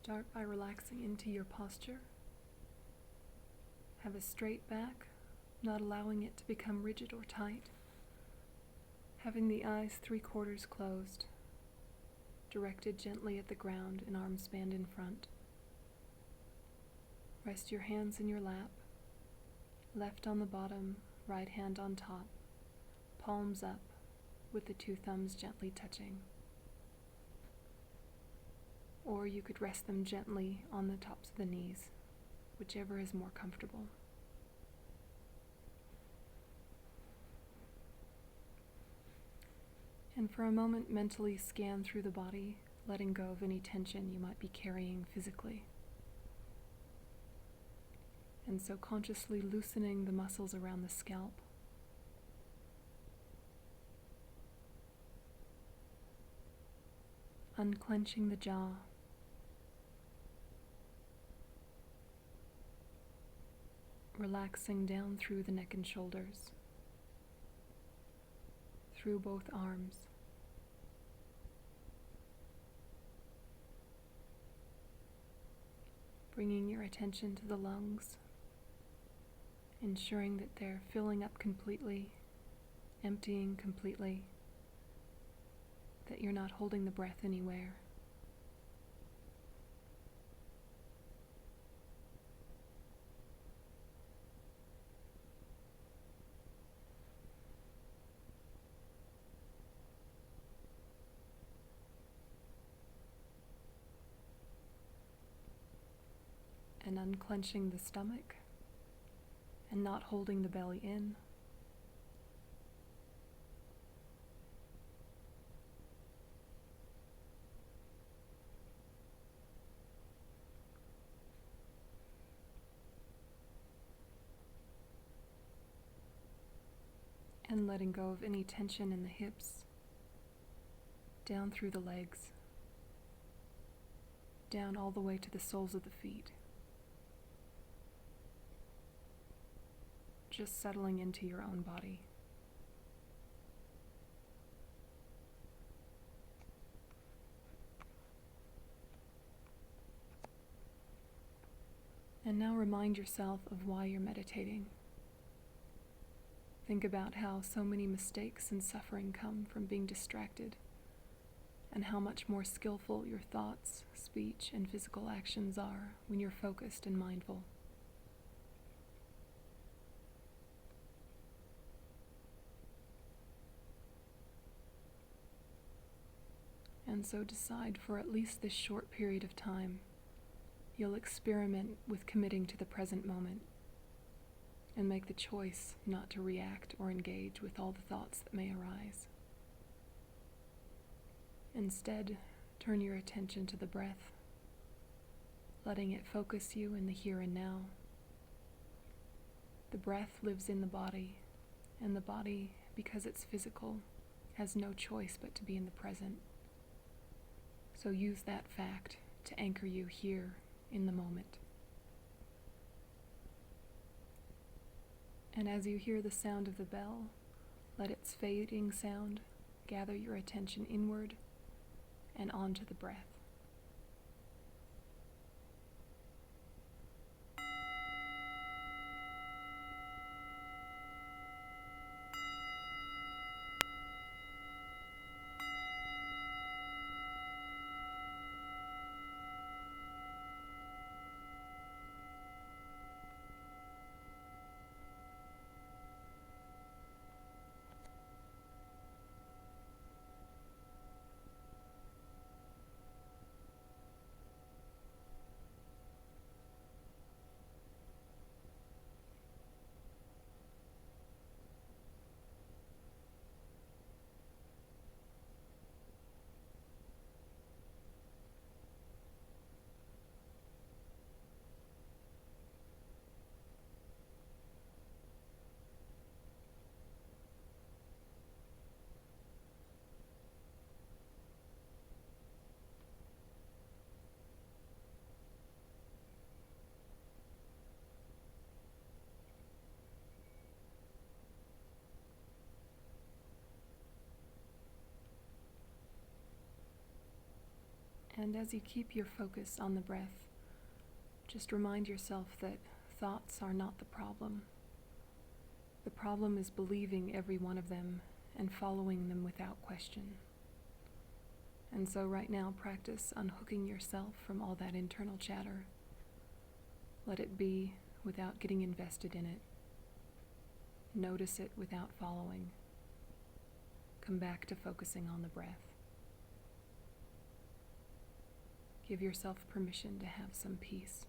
Start by relaxing into your posture. Have a straight back, not allowing it to become rigid or tight. Having the eyes 3/4 closed, directed gently at the ground and arms spanned in front. Rest your hands in your lap, left on the bottom, right hand on top, palms up, with the 2 thumbs gently touching. Or you could rest them gently on the tops of the knees, whichever is more comfortable. And for a moment, mentally scan through the body, letting go of any tension you might be carrying physically. And so consciously loosening the muscles around the scalp. Unclenching the jaw. Relaxing down through the neck and shoulders, through both arms. Bringing your attention to the lungs, ensuring that they're filling up completely, emptying completely, that you're not holding the breath anywhere. And unclenching the stomach and not holding the belly in. And letting go of any tension in the hips, down through the legs, down all the way to the soles of the feet. Just settling into your own body. And now remind yourself of why you're meditating. Think about how so many mistakes and suffering come from being distracted, and how much more skillful your thoughts, speech, and physical actions are when you're focused and mindful. And so decide for at least this short period of time, you'll experiment with committing to the present moment and make the choice not to react or engage with all the thoughts that may arise. Instead, turn your attention to the breath, letting it focus you in the here and now. The breath lives in the body, and the body, because it's physical, has no choice but to be in the present. So use that fact to anchor you here in the moment. And as you hear the sound of the bell, let its fading sound gather your attention inward and onto the breath. And as you keep your focus on the breath, just remind yourself that thoughts are not the problem. The problem is believing every one of them and following them without question. And so right now, practice unhooking yourself from all that internal chatter. Let it be without getting invested in it. Notice it without following. Come back to focusing on the breath. Give yourself permission to have some peace.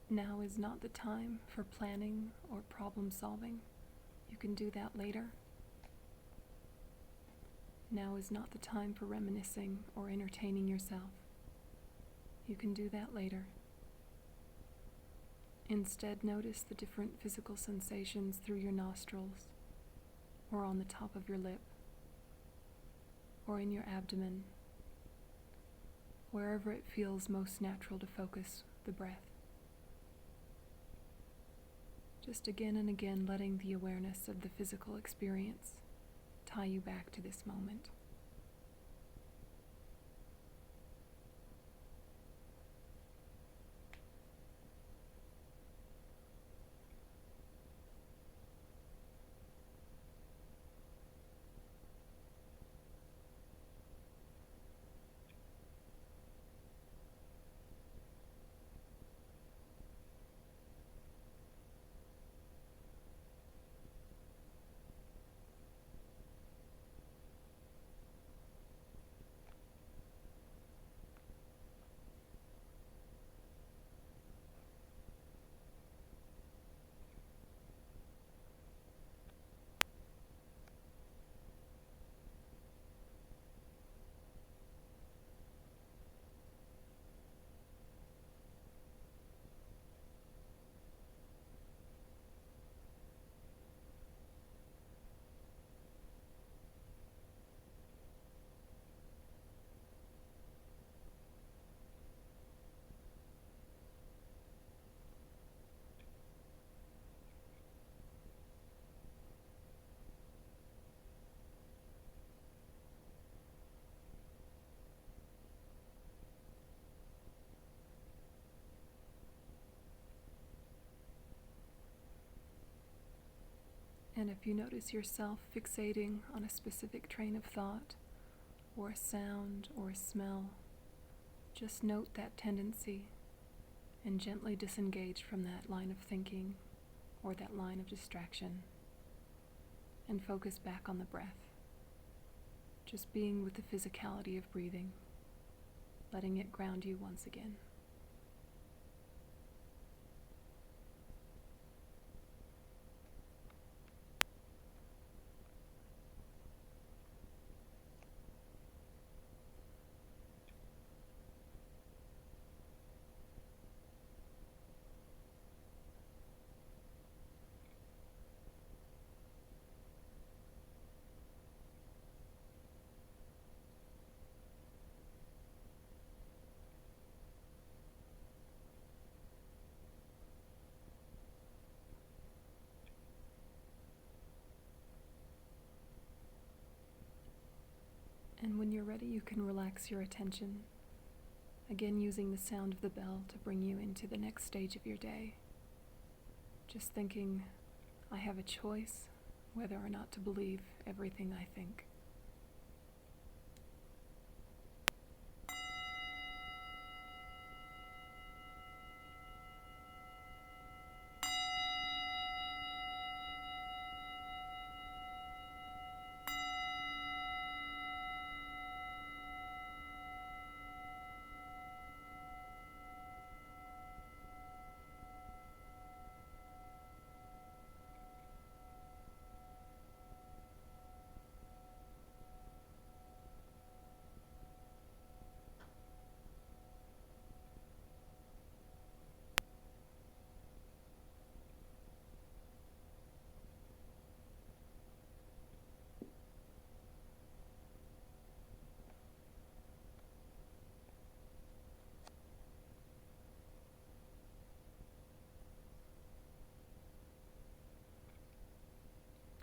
Now is not the time for planning or problem solving. You can do that later. Now is not the time for reminiscing or entertaining yourself. You can do that later. Instead, notice the different physical sensations through your nostrils, or on the top of your lip, or in your abdomen, wherever it feels most natural to focus the breath. Just again and again letting the awareness of the physical experience tie you back to this moment. And if you notice yourself fixating on a specific train of thought, or a sound, or a smell, just note that tendency and gently disengage from that line of thinking or that line of distraction, and focus back on the breath. Just being with the physicality of breathing, letting it ground you once again. you can relax your attention, again using the sound of the bell to bring you into the next stage of your day. Just thinking, I have a choice whether or not to believe everything I think.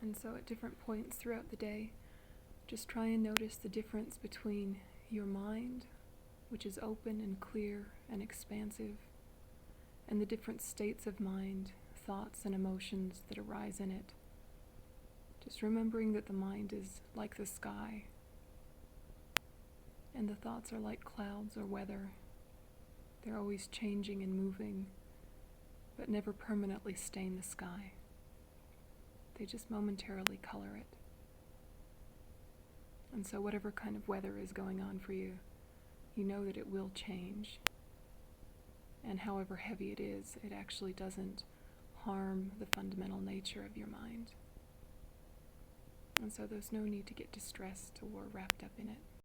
And so at different points throughout the day, just try and notice the difference between your mind, which is open and clear and expansive, and the different states of mind, thoughts and emotions that arise in it. Just remembering that the mind is like the sky, and the thoughts are like clouds or weather. They're always changing and moving, but never permanently stain the sky. They just momentarily color it. And so whatever kind of weather is going on for you, you know that it will change. And however heavy it is, it actually doesn't harm the fundamental nature of your mind. And so there's no need to get distressed or wrapped up in it.